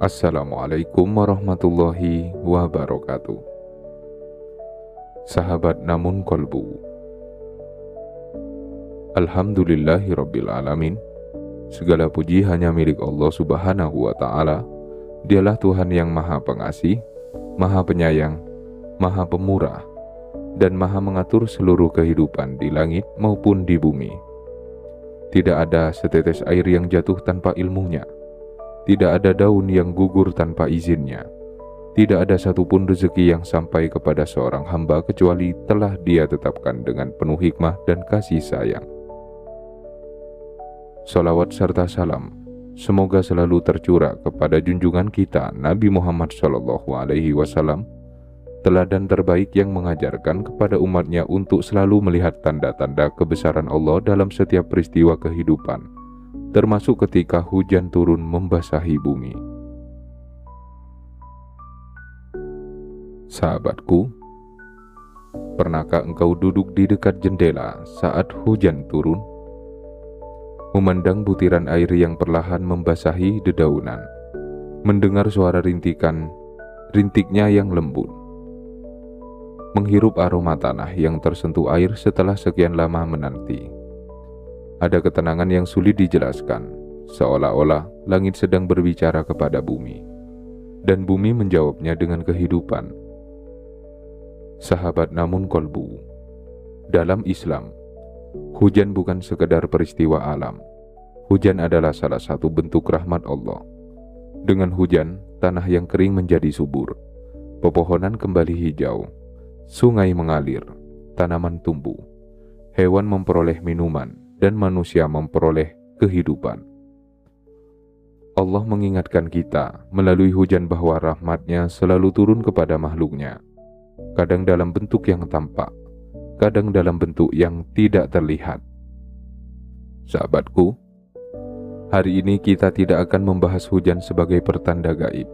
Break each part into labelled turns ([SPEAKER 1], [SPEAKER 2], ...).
[SPEAKER 1] Assalamualaikum warahmatullahi wabarakatuh. Sahabat namun kolbu, Alhamdulillahirabbil alamin. Segala puji hanya milik Allah subhanahu wa ta'ala. Dialah Tuhan yang maha pengasih, maha penyayang, maha pemurah, dan maha mengatur seluruh kehidupan di langit maupun di bumi. Tidak ada setetes air yang jatuh tanpa ilmunya. Tidak ada daun yang gugur tanpa izinnya. Tidak ada satupun rezeki yang sampai kepada seorang hamba kecuali telah Dia tetapkan dengan penuh hikmah dan kasih sayang. Salawat serta salam semoga selalu tercurah kepada junjungan kita Nabi Muhammad SAW, teladan terbaik yang mengajarkan kepada umatnya untuk selalu melihat tanda-tanda kebesaran Allah dalam setiap peristiwa kehidupan, termasuk ketika hujan turun membasahi bumi. Sahabatku, pernahkah engkau duduk di dekat jendela saat hujan turun, memandang butiran air yang perlahan membasahi dedaunan, mendengar suara rintiknya yang lembut, menghirup aroma tanah yang tersentuh air setelah sekian lama menanti? Ada ketenangan yang sulit dijelaskan, seolah-olah langit sedang berbicara kepada bumi, dan bumi menjawabnya dengan kehidupan. Sahabat namun kolbu, dalam Islam, hujan bukan sekedar peristiwa alam. Hujan adalah salah satu bentuk rahmat Allah. Dengan hujan, tanah yang kering menjadi subur, pepohonan kembali hijau, sungai mengalir, tanaman tumbuh, hewan memperoleh minuman, dan manusia memperoleh kehidupan. Allah mengingatkan kita melalui hujan bahwa rahmat-Nya selalu turun kepada makhluk-Nya, kadang dalam bentuk yang tampak, kadang dalam bentuk yang tidak terlihat. Sahabatku, hari ini kita tidak akan membahas hujan sebagai pertanda gaib,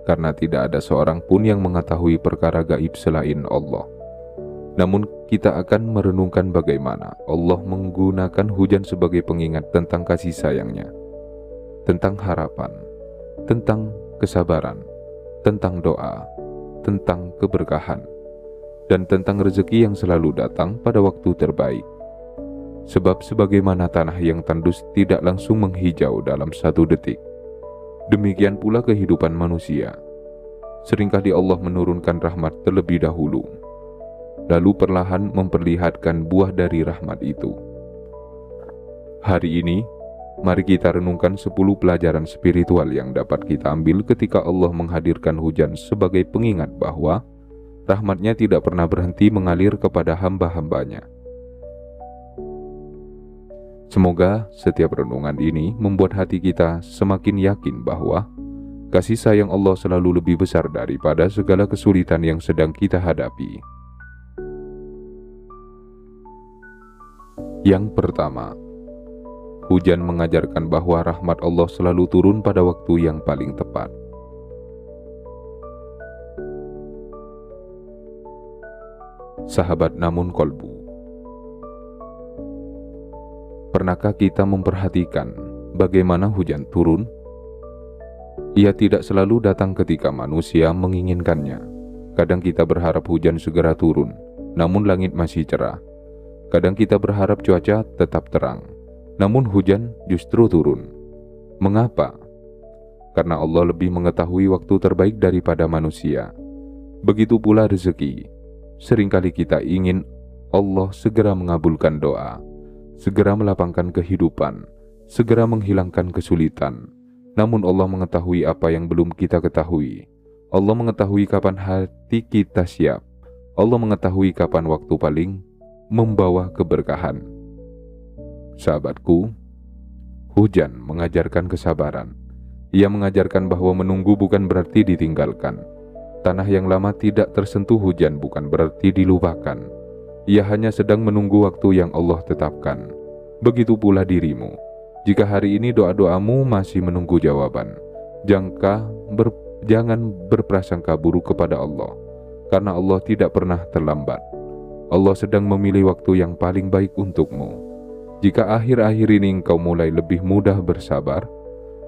[SPEAKER 1] karena tidak ada seorang pun yang mengetahui perkara gaib selain Allah. Namun kita akan merenungkan bagaimana Allah menggunakan hujan sebagai pengingat tentang kasih sayang-Nya, tentang harapan, tentang kesabaran, tentang doa, tentang keberkahan, dan tentang rezeki yang selalu datang pada waktu terbaik. Sebab sebagaimana tanah yang tandus tidak langsung menghijau dalam satu detik, demikian pula kehidupan manusia. Seringkali Allah menurunkan rahmat terlebih dahulu, lalu perlahan memperlihatkan buah dari rahmat itu. Hari ini, mari kita renungkan 10 pelajaran spiritual yang dapat kita ambil ketika Allah menghadirkan hujan sebagai pengingat bahwa rahmat-Nya tidak pernah berhenti mengalir kepada hamba-hambanya. Semoga setiap renungan ini membuat hati kita semakin yakin bahwa kasih sayang Allah selalu lebih besar daripada segala kesulitan yang sedang kita hadapi. Yang pertama, hujan mengajarkan bahwa rahmat Allah selalu turun pada waktu yang paling tepat. Sahabat namun kolbu, pernahkah kita memperhatikan bagaimana hujan turun? Ia tidak selalu datang ketika manusia menginginkannya. Kadang kita berharap hujan segera turun, namun langit masih cerah. Kadang kita berharap cuaca tetap terang, namun hujan justru turun. Mengapa? Karena Allah lebih mengetahui waktu terbaik daripada manusia. Begitu pula rezeki. Seringkali kita ingin Allah segera mengabulkan doa, segera melapangkan kehidupan, segera menghilangkan kesulitan. Namun Allah mengetahui apa yang belum kita ketahui. Allah mengetahui kapan hati kita siap. Allah mengetahui kapan waktu paling membawa keberkahan. Sahabatku, hujan mengajarkan kesabaran. Ia mengajarkan bahwa menunggu bukan berarti ditinggalkan. Tanah yang lama tidak tersentuh hujan bukan berarti dilupakan. Ia hanya sedang menunggu waktu yang Allah tetapkan. Begitu pula dirimu. Jika hari ini doa-doamu masih menunggu jawaban, jangan berprasangka buruk kepada Allah, karena Allah tidak pernah terlambat. Allah sedang memilih waktu yang paling baik untukmu. Jika akhir-akhir ini engkau mulai lebih mudah bersabar,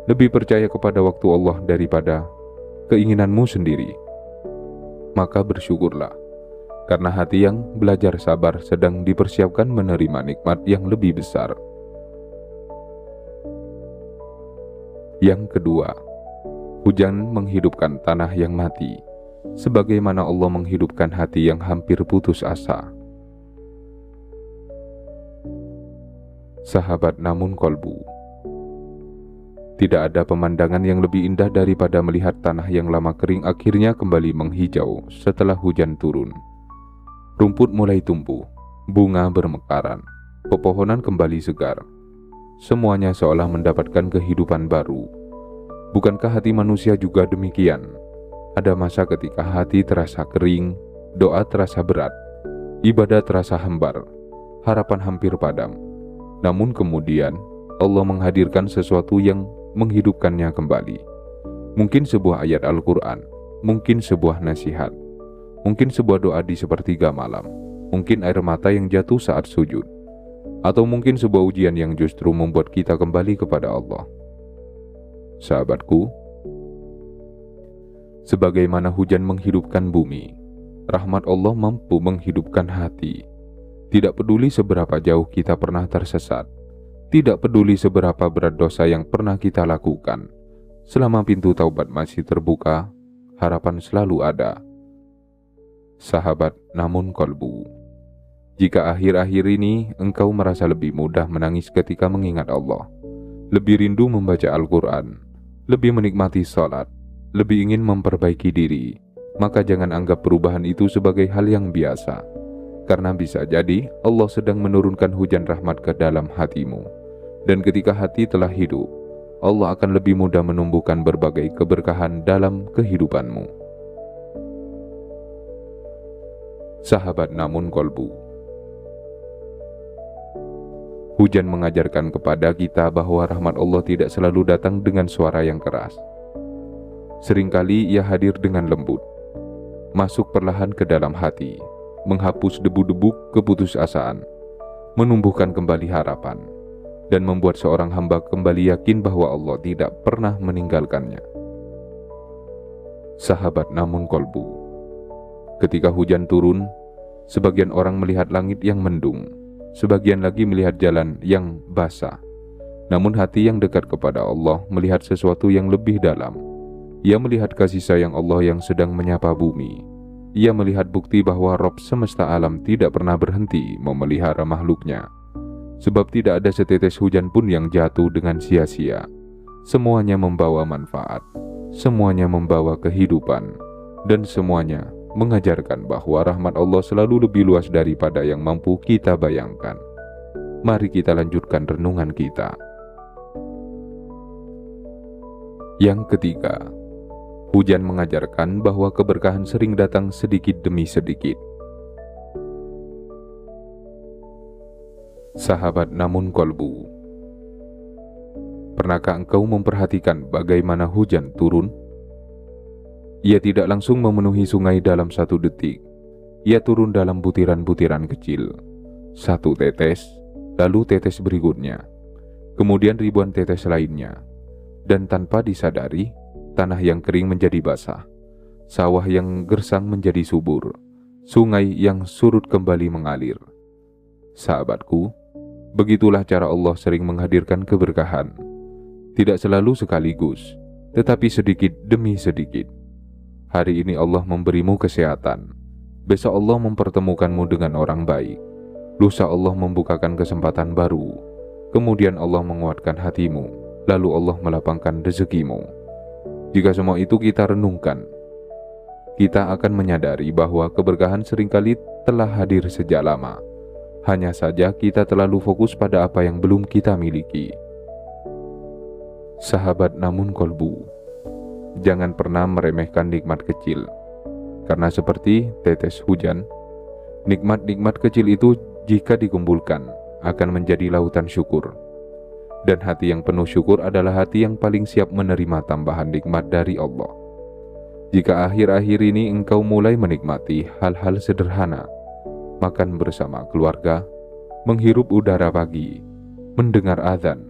[SPEAKER 1] lebih percaya kepada waktu Allah daripada keinginanmu sendiri, maka bersyukurlah, karena hati yang belajar sabar sedang dipersiapkan menerima nikmat yang lebih besar. Yang kedua, hujan menghidupkan tanah yang mati, sebagaimana Allah menghidupkan hati yang hampir putus asa. Sahabat namun kolbu, tidak ada pemandangan yang lebih indah daripada melihat tanah yang lama kering akhirnya kembali menghijau setelah hujan turun. Rumput mulai tumbuh, bunga bermekaran, pepohonan kembali segar. Semuanya seolah mendapatkan kehidupan baru. Bukankah hati manusia juga demikian? Ada masa ketika hati terasa kering, doa terasa berat, ibadah terasa hambar, harapan hampir padam. Namun kemudian Allah menghadirkan sesuatu yang menghidupkannya kembali. Mungkin sebuah ayat Al-Quran, mungkin sebuah nasihat, mungkin sebuah doa di sepertiga malam, mungkin air mata yang jatuh saat sujud, atau mungkin sebuah ujian yang justru membuat kita kembali kepada Allah. Sahabatku, sebagaimana hujan menghidupkan bumi, rahmat Allah mampu menghidupkan hati. Tidak peduli seberapa jauh kita pernah tersesat, tidak peduli seberapa berat dosa yang pernah kita lakukan, selama pintu taubat masih terbuka, harapan selalu ada. Sahabat namun kolbu, jika akhir-akhir ini engkau merasa lebih mudah menangis ketika mengingat Allah, lebih rindu membaca Al-Quran, lebih menikmati sholat, lebih ingin memperbaiki diri, maka jangan anggap perubahan itu sebagai hal yang biasa. Karena bisa jadi Allah sedang menurunkan hujan rahmat ke dalam hatimu. Dan ketika hati telah hidup, Allah akan lebih mudah menumbuhkan berbagai keberkahan dalam kehidupanmu. Sahabat namun kolbu, hujan mengajarkan kepada kita bahwa rahmat Allah tidak selalu datang dengan suara yang keras. Seringkali ia hadir dengan lembut, masuk perlahan ke dalam hati, menghapus debu-debu keputusasaan, menumbuhkan kembali harapan, dan membuat seorang hamba kembali yakin bahwa Allah tidak pernah meninggalkannya. Sahabat namun kolbu, ketika hujan turun, sebagian orang melihat langit yang mendung, sebagian lagi melihat jalan yang basah. Namun hati yang dekat kepada Allah melihat sesuatu yang lebih dalam. Ia melihat kasih sayang Allah yang sedang menyapa bumi. Ia melihat bukti bahwa Rabb semesta alam tidak pernah berhenti memelihara makhluknya. Sebab tidak ada setetes hujan pun yang jatuh dengan sia-sia. Semuanya membawa manfaat, semuanya membawa kehidupan, dan semuanya mengajarkan bahwa rahmat Allah selalu lebih luas daripada yang mampu kita bayangkan. Mari kita lanjutkan renungan kita. Yang ketiga, hujan mengajarkan bahwa keberkahan sering datang sedikit demi sedikit. Sahabat namun kolbu, pernahkah engkau memperhatikan bagaimana hujan turun? Ia tidak langsung memenuhi sungai dalam 1 detik. Ia turun dalam butiran-butiran kecil. 1 tetes, lalu tetes berikutnya, kemudian ribuan tetes lainnya. Dan tanpa disadari, tanah yang kering menjadi basah, sawah yang gersang menjadi subur, sungai yang surut kembali mengalir. Sahabatku, begitulah cara Allah sering menghadirkan keberkahan. Tidak selalu sekaligus, tetapi sedikit demi sedikit. Hari ini Allah memberimu kesehatan, besok Allah mempertemukanmu dengan orang baik, lusa Allah membukakan kesempatan baru, kemudian Allah menguatkan hatimu, lalu Allah melapangkan rezekimu. Jika semua itu kita renungkan, kita akan menyadari bahwa keberkahan seringkali telah hadir sejak lama. Hanya saja kita terlalu fokus pada apa yang belum kita miliki. Sahabat namun kolbu, jangan pernah meremehkan nikmat kecil. Karena seperti tetes hujan, nikmat-nikmat kecil itu jika dikumpulkan akan menjadi lautan syukur. Dan hati yang penuh syukur adalah hati yang paling siap menerima tambahan nikmat dari Allah. Jika akhir-akhir ini engkau mulai menikmati hal-hal sederhana, makan bersama keluarga, menghirup udara pagi, mendengar azan,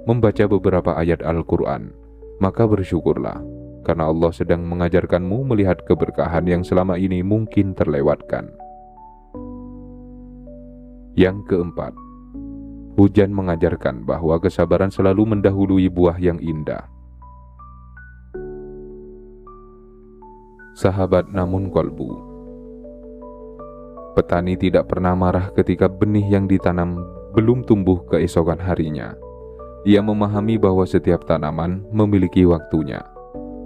[SPEAKER 1] membaca beberapa ayat Al-Quran, maka bersyukurlah, karena Allah sedang mengajarkanmu melihat keberkahan yang selama ini mungkin terlewatkan. Yang keempat, hujan mengajarkan bahwa kesabaran selalu mendahului buah yang indah. Sahabat namun kolbu. Petani tidak pernah marah ketika benih yang ditanam belum tumbuh keesokan harinya. Ia memahami bahwa setiap tanaman memiliki waktunya.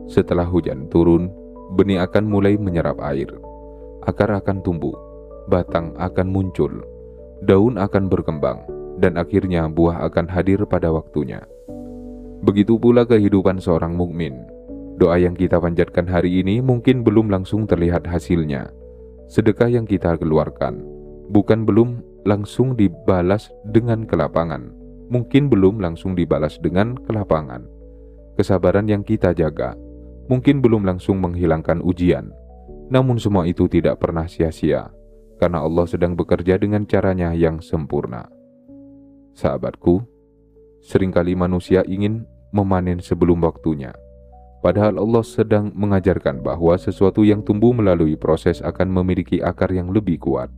[SPEAKER 1] Setelah hujan turun, benih akan mulai menyerap air. Akar akan tumbuh, batang akan muncul, daun akan berkembang, dan akhirnya buah akan hadir pada waktunya. Begitu pula kehidupan seorang mukmin. Doa yang kita panjatkan hari ini mungkin belum langsung terlihat hasilnya. Sedekah yang kita keluarkan bukan belum langsung dibalas dengan kelapangan, mungkin belum langsung dibalas dengan kelapangan. Kesabaran yang kita jaga mungkin belum langsung menghilangkan ujian. Namun semua itu tidak pernah sia-sia, karena Allah sedang bekerja dengan caranya yang sempurna. Sahabatku, seringkali manusia ingin memanen sebelum waktunya. Padahal Allah sedang mengajarkan bahwa sesuatu yang tumbuh melalui proses akan memiliki akar yang lebih kuat.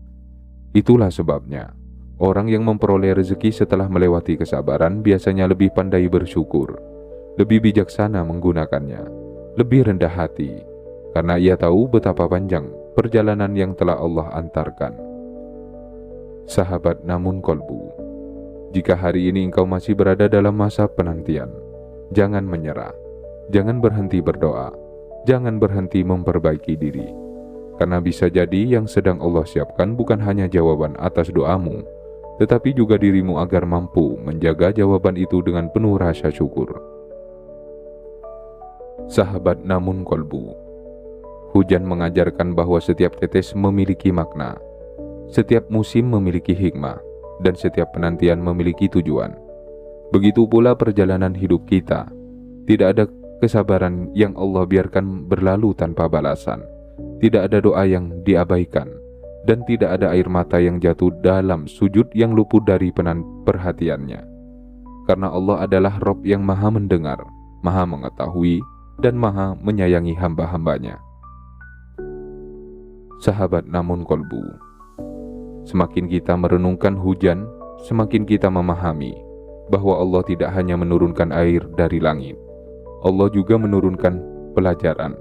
[SPEAKER 1] Itulah sebabnya, orang yang memperoleh rezeki setelah melewati kesabaran biasanya lebih pandai bersyukur, lebih bijaksana menggunakannya, lebih rendah hati, karena ia tahu betapa panjang perjalanan yang telah Allah antarkan. Sahabat namun kolbu, jika hari ini engkau masih berada dalam masa penantian, jangan menyerah. Jangan berhenti berdoa, jangan berhenti memperbaiki diri. Karena bisa jadi yang sedang Allah siapkan bukan hanya jawaban atas doamu, tetapi juga dirimu agar mampu menjaga jawaban itu dengan penuh rasa syukur. Sahabat namun kolbu, hujan mengajarkan bahwa setiap tetes memiliki makna, setiap musim memiliki hikmah, dan setiap penantian memiliki tujuan. Begitu pula perjalanan hidup kita. Tidak ada kesabaran yang Allah biarkan berlalu tanpa balasan. Tidak ada doa yang diabaikan, dan tidak ada air mata yang jatuh dalam sujud yang luput dari perhatiannya. Karena Allah adalah Rabb yang maha mendengar, maha mengetahui, dan maha menyayangi hamba-hambanya. Sahabat namun kolbu, semakin kita merenungkan hujan, semakin kita memahami bahwa Allah tidak hanya menurunkan air dari langit. Allah juga menurunkan pelajaran,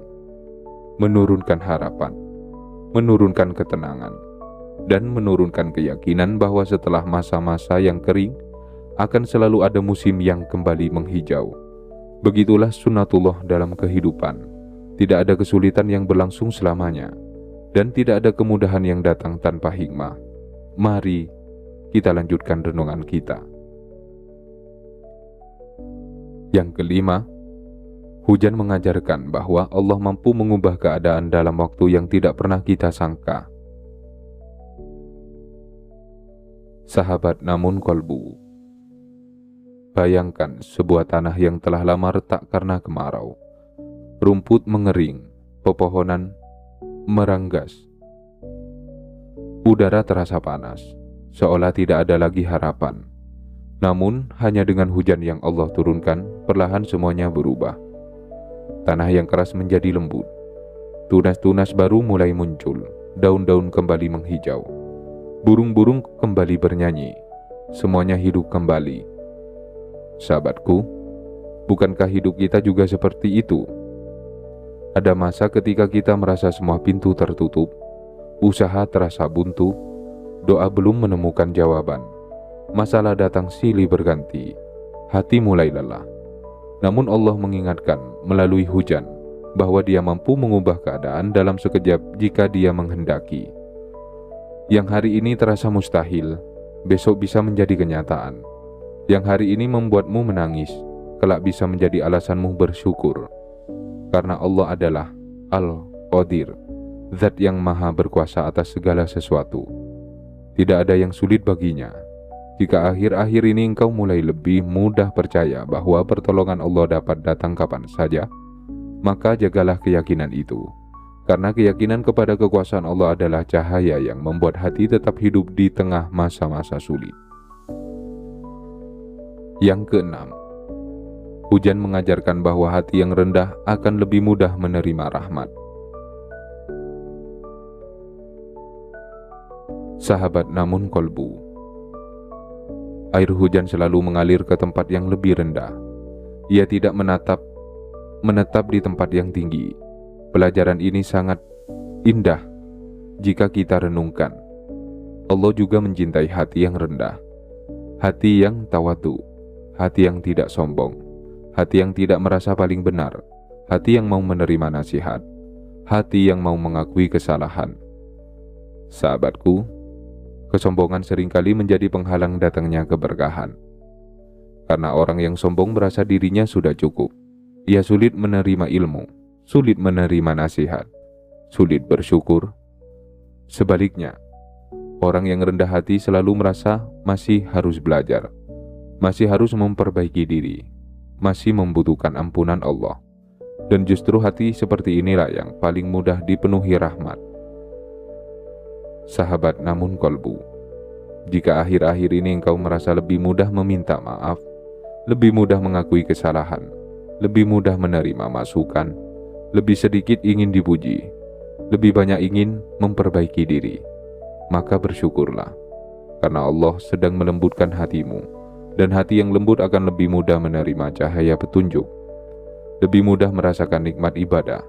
[SPEAKER 1] menurunkan harapan, menurunkan ketenangan, dan menurunkan keyakinan bahwa setelah masa-masa yang kering, akan selalu ada musim yang kembali menghijau. Begitulah sunnatullah dalam kehidupan. Tidak ada kesulitan yang berlangsung selamanya, dan tidak ada kemudahan yang datang tanpa hikmah. Mari kita lanjutkan renungan kita. Yang kelima, hujan mengajarkan bahwa Allah mampu mengubah keadaan dalam waktu yang tidak pernah kita sangka. Sahabat namun kolbu, bayangkan sebuah tanah yang telah lama retak karena kemarau. Rumput mengering, pepohonan meranggas. Udara terasa panas, seolah tidak ada lagi harapan. Namun, hanya dengan hujan yang Allah turunkan, perlahan semuanya berubah. Tanah yang keras menjadi lembut. Tunas-tunas baru mulai muncul, daun-daun kembali menghijau. Burung-burung kembali bernyanyi, semuanya hidup kembali. Sahabatku, bukankah hidup kita juga seperti itu? Ada masa ketika kita merasa semua pintu tertutup, usaha terasa buntu, doa belum menemukan jawaban. Masalah datang silih berganti, hati mulai lelah. Namun Allah mengingatkan melalui hujan bahwa Dia mampu mengubah keadaan dalam sekejap jika Dia menghendaki. Yang hari ini terasa mustahil, besok bisa menjadi kenyataan. Yang hari ini membuatmu menangis, kelak bisa menjadi alasanmu bersyukur. Karena Allah adalah Al-Qadir, Zat yang maha berkuasa atas segala sesuatu. Tidak ada yang sulit baginya. Jika akhir-akhir ini engkau mulai lebih mudah percaya bahwa pertolongan Allah dapat datang kapan saja, maka jagalah keyakinan itu. Karena keyakinan kepada kekuasaan Allah adalah cahaya yang membuat hati tetap hidup di tengah masa-masa sulit. Yang keenam, Hujan mengajarkan bahwa hati yang rendah akan lebih mudah menerima rahmat. Sahabat namun kolbu. Air hujan selalu mengalir ke tempat yang lebih rendah. Ia tidak menetap di tempat yang tinggi. Pelajaran ini sangat indah jika kita renungkan. Allah juga mencintai hati yang rendah, hati yang tawadu, hati yang tidak sombong, hati yang tidak merasa paling benar, hati yang mau menerima nasihat, hati yang mau mengakui kesalahan. Sahabatku, kesombongan seringkali menjadi penghalang datangnya keberkahan. Karena orang yang sombong merasa dirinya sudah cukup. Ia sulit menerima ilmu, sulit menerima nasihat, sulit bersyukur. Sebaliknya, orang yang rendah hati selalu merasa masih harus belajar, masih harus memperbaiki diri, masih membutuhkan ampunan Allah. Dan justru hati seperti inilah yang paling mudah dipenuhi rahmat. Sahabat namun kolbu, jika akhir-akhir ini engkau merasa lebih mudah meminta maaf, lebih mudah mengakui kesalahan, lebih mudah menerima masukan, lebih sedikit ingin dipuji, lebih banyak ingin memperbaiki diri, maka bersyukurlah, karena Allah sedang melembutkan hatimu, dan hati yang lembut akan lebih mudah menerima cahaya petunjuk, lebih mudah merasakan nikmat ibadah,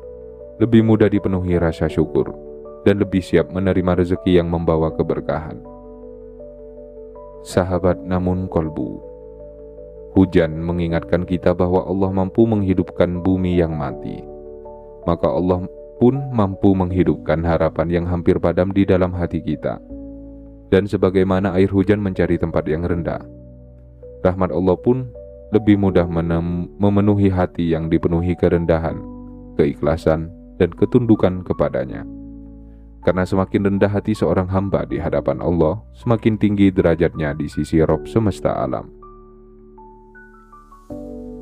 [SPEAKER 1] lebih mudah dipenuhi rasa syukur, dan lebih siap menerima rezeki yang membawa keberkahan. Sahabat namun kolbu, hujan mengingatkan kita bahwa Allah mampu menghidupkan bumi yang mati. Maka Allah pun mampu menghidupkan harapan yang hampir padam di dalam hati kita. Dan sebagaimana air hujan mencari tempat yang rendah, rahmat Allah pun lebih mudah memenuhi hati yang dipenuhi kerendahan, keikhlasan, dan ketundukan kepadanya. Karena semakin rendah hati seorang hamba di hadapan Allah, semakin tinggi derajatnya di sisi Rabb semesta alam.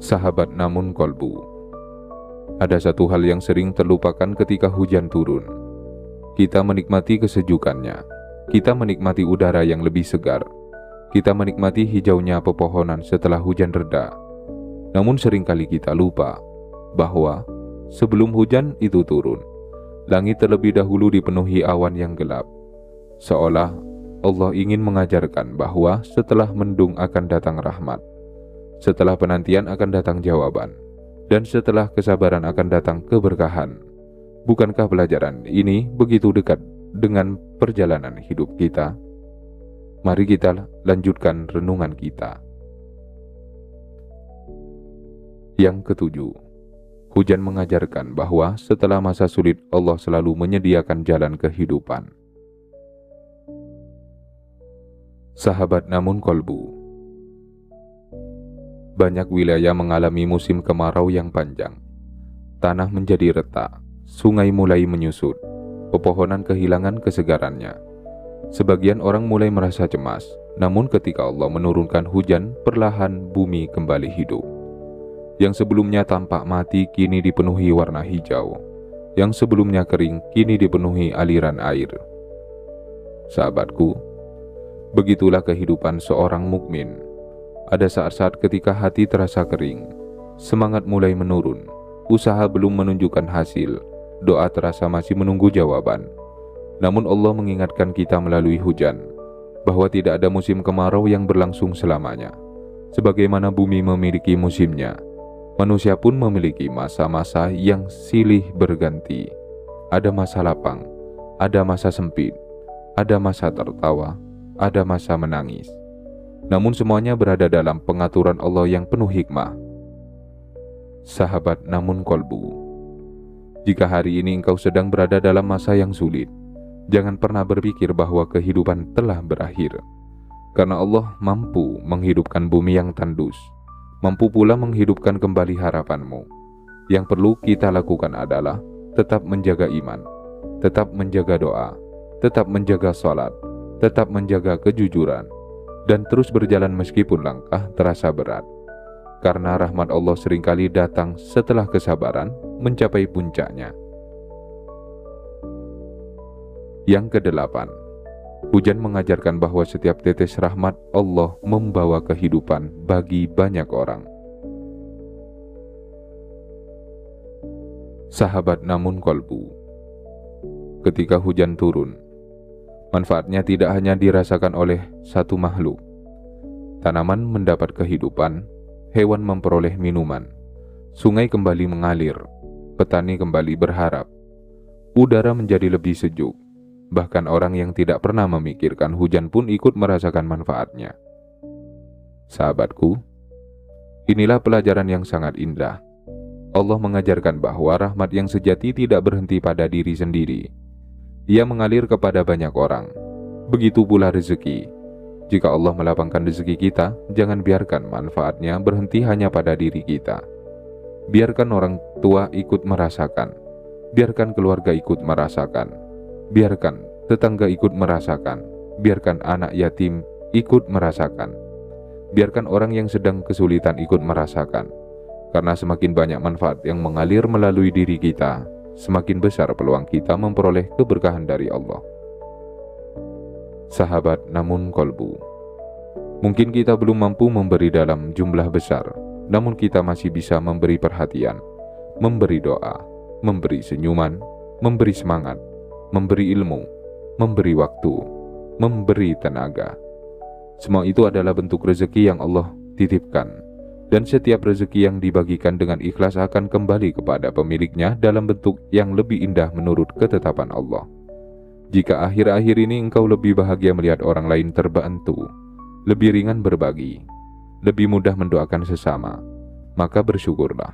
[SPEAKER 1] Sahabat namun kolbu, ada satu hal yang sering terlupakan ketika hujan turun. Kita menikmati kesejukannya, kita menikmati udara yang lebih segar, kita menikmati hijaunya pepohonan setelah hujan reda. Namun seringkali kita lupa bahwa sebelum hujan itu turun, langit terlebih dahulu dipenuhi awan yang gelap. Seolah Allah ingin mengajarkan bahwa setelah mendung akan datang rahmat, setelah penantian akan datang jawaban, dan setelah kesabaran akan datang keberkahan. Bukankah pelajaran ini begitu dekat dengan perjalanan hidup kita? Mari kita lanjutkan renungan kita. Yang ketujuh, hujan mengajarkan bahwa setelah masa sulit Allah selalu menyediakan jalan kehidupan. Sahabat namun kolbu, banyak wilayah mengalami musim kemarau yang panjang. Tanah menjadi retak, sungai mulai menyusut, pepohonan kehilangan kesegarannya. Sebagian orang mulai merasa cemas, namun ketika Allah menurunkan hujan, perlahan bumi kembali hidup. Yang sebelumnya tampak mati kini dipenuhi warna hijau. Yang sebelumnya kering kini dipenuhi aliran air. Sahabatku, begitulah kehidupan seorang mukmin. Ada saat-saat ketika hati terasa kering, semangat mulai menurun, usaha belum menunjukkan hasil, doa terasa masih menunggu jawaban. Namun Allah mengingatkan kita melalui hujan bahwa tidak ada musim kemarau yang berlangsung selamanya. Sebagaimana bumi memiliki musimnya, manusia pun memiliki masa-masa yang silih berganti. Ada masa lapang, ada masa sempit, ada masa tertawa, ada masa menangis. Namun semuanya berada dalam pengaturan Allah yang penuh hikmah. Sahabat namun kolbu, jika hari ini engkau sedang berada dalam masa yang sulit, jangan pernah berpikir bahwa kehidupan telah berakhir. Karena Allah mampu menghidupkan bumi yang tandus, mampu pula menghidupkan kembali harapanmu. Yang perlu kita lakukan adalah tetap menjaga iman, tetap menjaga doa, tetap menjaga salat, tetap menjaga kejujuran, dan terus berjalan meskipun langkah terasa berat. Karena rahmat Allah seringkali datang setelah kesabaran mencapai puncaknya. Yang kedelapan, hujan mengajarkan bahwa setiap tetes rahmat Allah membawa kehidupan bagi banyak orang. Sahabat namun kolbu, ketika hujan turun, manfaatnya tidak hanya dirasakan oleh satu makhluk. Tanaman mendapat kehidupan, hewan memperoleh minuman, sungai kembali mengalir, petani kembali berharap, udara menjadi lebih sejuk. Bahkan orang yang tidak pernah memikirkan hujan pun ikut merasakan manfaatnya. Sahabatku, inilah pelajaran yang sangat indah. Allah mengajarkan bahwa rahmat yang sejati tidak berhenti pada diri sendiri. Ia mengalir kepada banyak orang. Begitu pula rezeki. Jika Allah melapangkan rezeki kita, jangan biarkan manfaatnya berhenti hanya pada diri kita. Biarkan orang tua ikut merasakan. Biarkan keluarga ikut merasakan. Biarkan tetangga ikut merasakan. Biarkan anak yatim ikut merasakan. Biarkan orang yang sedang kesulitan ikut merasakan. Karena semakin banyak manfaat yang mengalir melalui diri kita, semakin besar peluang kita memperoleh keberkahan dari Allah. Sahabat namun kolbu, mungkin kita belum mampu memberi dalam jumlah besar, namun kita masih bisa memberi perhatian, memberi doa, memberi senyuman, memberi semangat, memberi ilmu, memberi waktu, memberi tenaga. Semua itu adalah bentuk rezeki yang Allah titipkan. Dan setiap rezeki yang dibagikan dengan ikhlas akan kembali kepada pemiliknya dalam bentuk yang lebih indah menurut ketetapan Allah. Jika akhir-akhir ini engkau lebih bahagia melihat orang lain terbantu, lebih ringan berbagi, lebih mudah mendoakan sesama, maka bersyukurlah.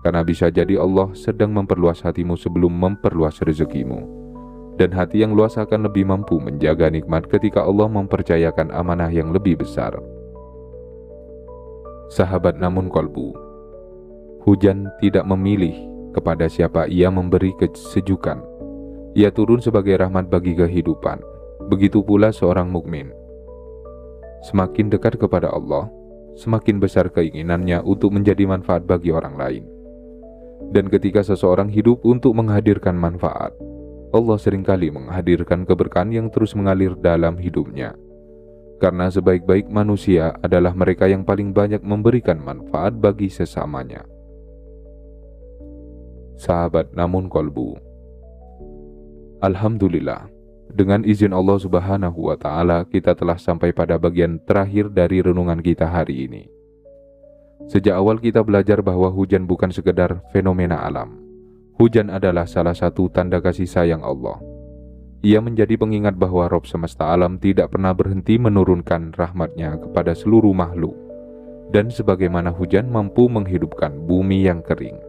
[SPEAKER 1] Karena bisa jadi Allah sedang memperluas hatimu sebelum memperluas rezekimu. Dan hati yang luas akan lebih mampu menjaga nikmat ketika Allah mempercayakan amanah yang lebih besar. Sahabat namun kolbu, hujan tidak memilih kepada siapa ia memberi kesejukan. Ia turun sebagai rahmat bagi kehidupan. Begitu pula seorang mukmin. Semakin dekat kepada Allah, semakin besar keinginannya untuk menjadi manfaat bagi orang lain. Dan ketika seseorang hidup untuk menghadirkan manfaat, Allah seringkali menghadirkan keberkahan yang terus mengalir dalam hidupnya. Karena sebaik-baik manusia adalah mereka yang paling banyak memberikan manfaat bagi sesamanya. Sahabat namun kolbu, alhamdulillah, dengan izin Allah Subhanahu wa Ta'ala, kita telah sampai pada bagian terakhir dari renungan kita hari ini. Sejak awal kita belajar bahwa hujan bukan sekedar fenomena alam. Hujan adalah salah satu tanda kasih sayang Allah. Ia menjadi pengingat bahwa Rabb semesta alam tidak pernah berhenti menurunkan rahmatnya kepada seluruh makhluk. Dan sebagaimana hujan mampu menghidupkan bumi yang kering,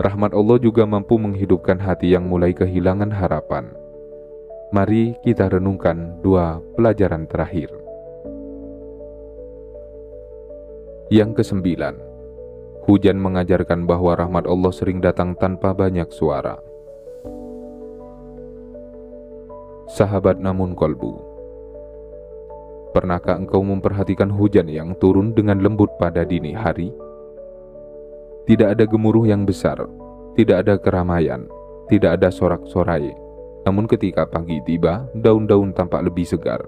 [SPEAKER 1] rahmat Allah juga mampu menghidupkan hati yang mulai kehilangan harapan. Mari kita renungkan dua pelajaran terakhir. Yang kesembilan, hujan mengajarkan bahwa rahmat Allah sering datang tanpa banyak suara. Sahabat namun kolbu, pernahkah engkau memperhatikan hujan yang turun dengan lembut pada dini hari? Tidak ada gemuruh yang besar, tidak ada keramaian, tidak ada sorak-sorai. Namun ketika pagi tiba, daun-daun tampak lebih segar.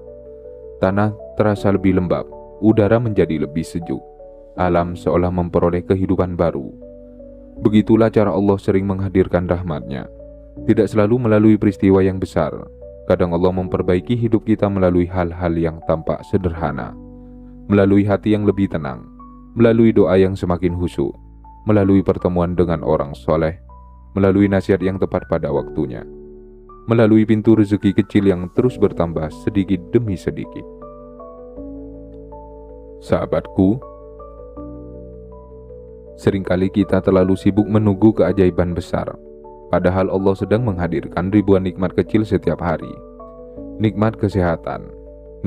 [SPEAKER 1] Tanah terasa lebih lembab, udara menjadi lebih sejuk. Alam seolah memperoleh kehidupan baru. Begitulah cara Allah sering menghadirkan rahmatnya. Tidak selalu melalui peristiwa yang besar. Kadang Allah memperbaiki hidup kita melalui hal-hal yang tampak sederhana, melalui hati yang lebih tenang, melalui doa yang semakin khusyuk, melalui pertemuan dengan orang soleh, melalui nasihat yang tepat pada waktunya, melalui pintu rezeki kecil yang terus bertambah sedikit demi sedikit. Sahabatku, seringkali kita terlalu sibuk menunggu keajaiban besar, padahal Allah sedang menghadirkan ribuan nikmat kecil setiap hari. Nikmat kesehatan,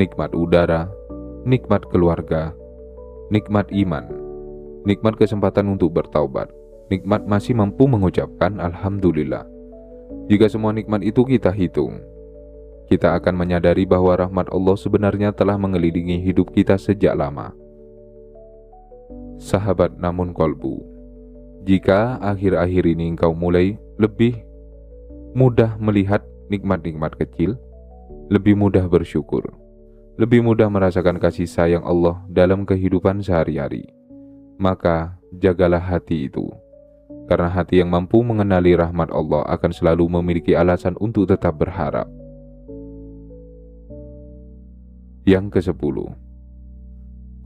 [SPEAKER 1] nikmat udara, nikmat keluarga, nikmat iman, nikmat kesempatan untuk bertaubat, nikmat masih mampu mengucapkan Alhamdulillah. Jika semua nikmat itu kita hitung, kita akan menyadari bahwa rahmat Allah sebenarnya telah mengelilingi hidup kita sejak lama. Sahabat namun kolbu, jika akhir-akhir ini engkau mulai lebih mudah melihat nikmat-nikmat kecil, lebih mudah bersyukur, lebih mudah merasakan kasih sayang Allah dalam kehidupan sehari-hari, maka jagalah hati itu. Karena hati yang mampu mengenali rahmat Allah akan selalu memiliki alasan untuk tetap berharap. Yang ke-10,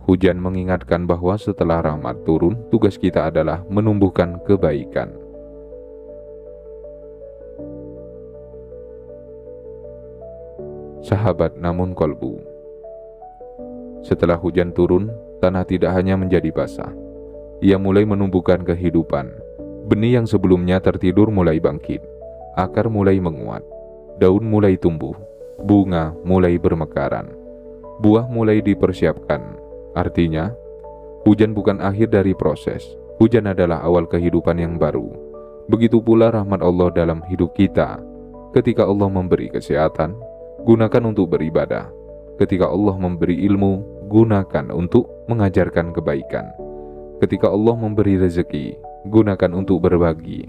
[SPEAKER 1] hujan mengingatkan bahwa setelah rahmat turun, tugas kita adalah menumbuhkan kebaikan. Sahabat namun kolbu. Setelah hujan turun, tanah tidak hanya menjadi basah. Ia mulai menumbuhkan kehidupan. Benih yang sebelumnya tertidur mulai bangkit. Akar mulai menguat. Daun mulai tumbuh. Bunga mulai bermekaran. Buah mulai dipersiapkan. Artinya, hujan bukan akhir dari proses. Hujan adalah awal kehidupan yang baru. Begitu pula rahmat Allah dalam hidup kita. Ketika Allah memberi kesehatan, gunakan untuk beribadah. Ketika Allah memberi ilmu, gunakan untuk mengajarkan kebaikan. Ketika Allah memberi rezeki, gunakan untuk berbagi.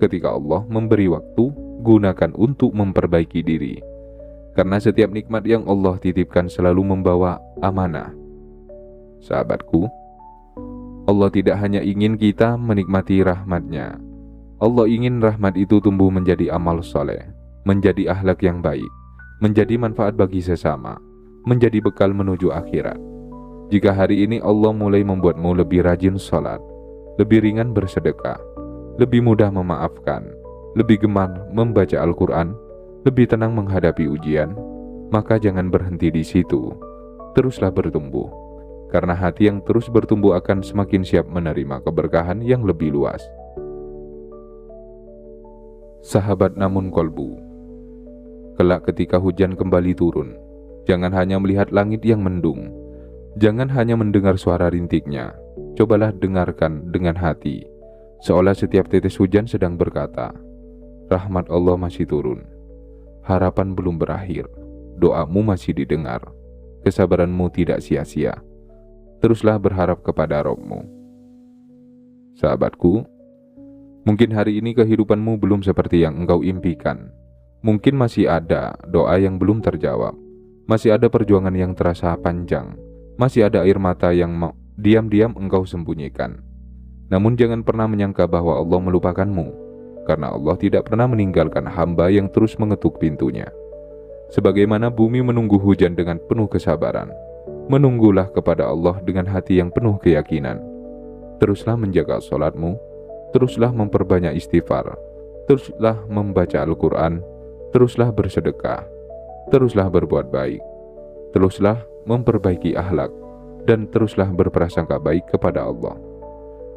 [SPEAKER 1] Ketika Allah memberi waktu, gunakan untuk memperbaiki diri. Karena setiap nikmat yang Allah titipkan selalu membawa amanah. Sahabatku, Allah tidak hanya ingin kita menikmati rahmat-Nya. Allah ingin rahmat itu tumbuh menjadi amal soleh, menjadi akhlak yang baik, menjadi manfaat bagi sesama, menjadi bekal menuju akhirat. Jika hari ini Allah mulai membuatmu lebih rajin sholat, lebih ringan bersedekah, lebih mudah memaafkan, lebih gemar membaca Al-Quran, lebih tenang menghadapi ujian, maka jangan berhenti di situ. Teruslah bertumbuh, karena hati yang terus bertumbuh akan semakin siap menerima keberkahan yang lebih luas. Sahabat namun kolbu, kelak ketika hujan kembali turun, jangan hanya melihat langit yang mendung, jangan hanya mendengar suara rintiknya, cobalah dengarkan dengan hati, seolah setiap tetes hujan sedang berkata, rahmat Allah masih turun. Harapan belum berakhir, doamu masih didengar, kesabaranmu tidak sia-sia. Teruslah berharap kepada Rabb-Mu. Sahabatku, mungkin hari ini kehidupanmu belum seperti yang engkau impikan. Mungkin masih ada doa yang belum terjawab, masih ada perjuangan yang terasa panjang, masih ada air mata yang diam-diam engkau sembunyikan. Namun jangan pernah menyangka bahwa Allah melupakanmu. Karena Allah tidak pernah meninggalkan hamba yang terus mengetuk pintunya. Sebagaimana bumi menunggu hujan dengan penuh kesabaran, menunggulah kepada Allah dengan hati yang penuh keyakinan. Teruslah menjaga sholatmu, teruslah memperbanyak istighfar, teruslah membaca Al-Quran, teruslah bersedekah, teruslah berbuat baik, teruslah memperbaiki akhlak, dan teruslah berprasangka baik kepada Allah.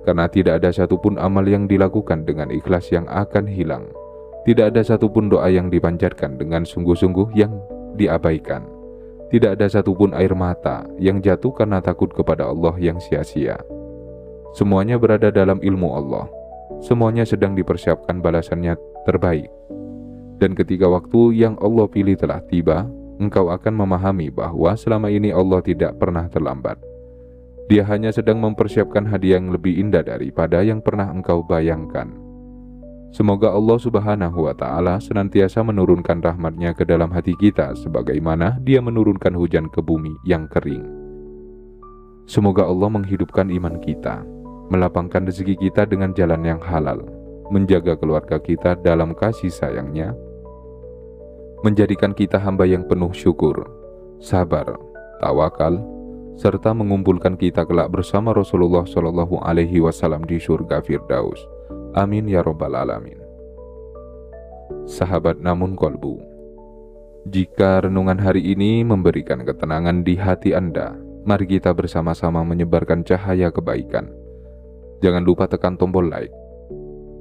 [SPEAKER 1] Karena tidak ada satupun amal yang dilakukan dengan ikhlas yang akan hilang. Tidak ada satupun doa yang dipanjatkan dengan sungguh-sungguh yang diabaikan. Tidak ada satupun air mata yang jatuh karena takut kepada Allah yang sia-sia. Semuanya berada dalam ilmu Allah. Semuanya sedang dipersiapkan balasannya terbaik. Dan ketika waktu yang Allah pilih telah tiba, engkau akan memahami bahwa selama ini Allah tidak pernah terlambat. Dia hanya sedang mempersiapkan hadiah yang lebih indah daripada yang pernah engkau bayangkan. Semoga Allah Subhanahu wa Ta'ala senantiasa menurunkan rahmat-Nya ke dalam hati kita sebagaimana Dia menurunkan hujan ke bumi yang kering. Semoga Allah menghidupkan iman kita, melapangkan rezeki kita dengan jalan yang halal, menjaga keluarga kita dalam kasih sayang-Nya, menjadikan kita hamba yang penuh syukur, sabar, tawakal, serta mengumpulkan kita kelak bersama Rasulullah Shallallahu Alaihi Wasallam di surga Firdaus. Amin ya Rabbal Alamin. Sahabat namun kolbu, jika renungan hari ini memberikan ketenangan di hati Anda, mari kita bersama-sama menyebarkan cahaya kebaikan. Jangan lupa tekan tombol like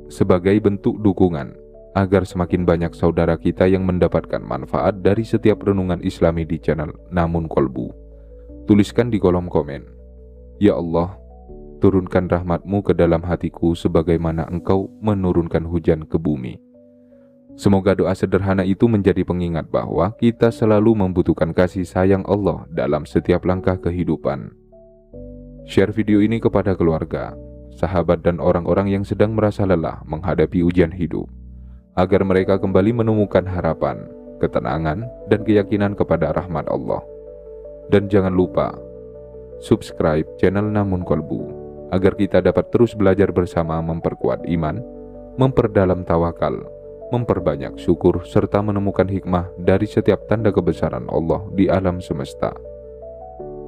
[SPEAKER 1] sebagai bentuk dukungan agar semakin banyak saudara kita yang mendapatkan manfaat dari setiap renungan Islami di channel Namun Kolbu. Tuliskan di kolom komen, ya Allah, turunkan rahmat-Mu ke dalam hatiku sebagaimana Engkau menurunkan hujan ke bumi. Semoga doa sederhana itu menjadi pengingat bahwa kita selalu membutuhkan kasih sayang Allah dalam setiap langkah kehidupan. Share video ini kepada keluarga, sahabat dan orang-orang yang sedang merasa lelah menghadapi ujian hidup, agar mereka kembali menemukan harapan, ketenangan, dan keyakinan kepada rahmat Allah. Dan jangan lupa subscribe channel Namun Kolbu agar kita dapat terus belajar bersama memperkuat iman, memperdalam tawakal, memperbanyak syukur, serta menemukan hikmah dari setiap tanda kebesaran Allah di alam semesta.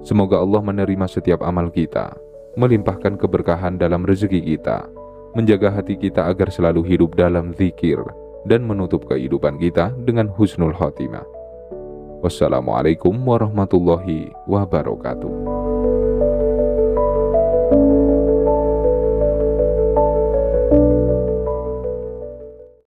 [SPEAKER 1] Semoga Allah menerima setiap amal kita, melimpahkan keberkahan dalam rezeki kita, menjaga hati kita agar selalu hidup dalam zikir, dan menutup kehidupan kita dengan husnul khotimah. Wassalamualaikum warahmatullahi wabarakatuh.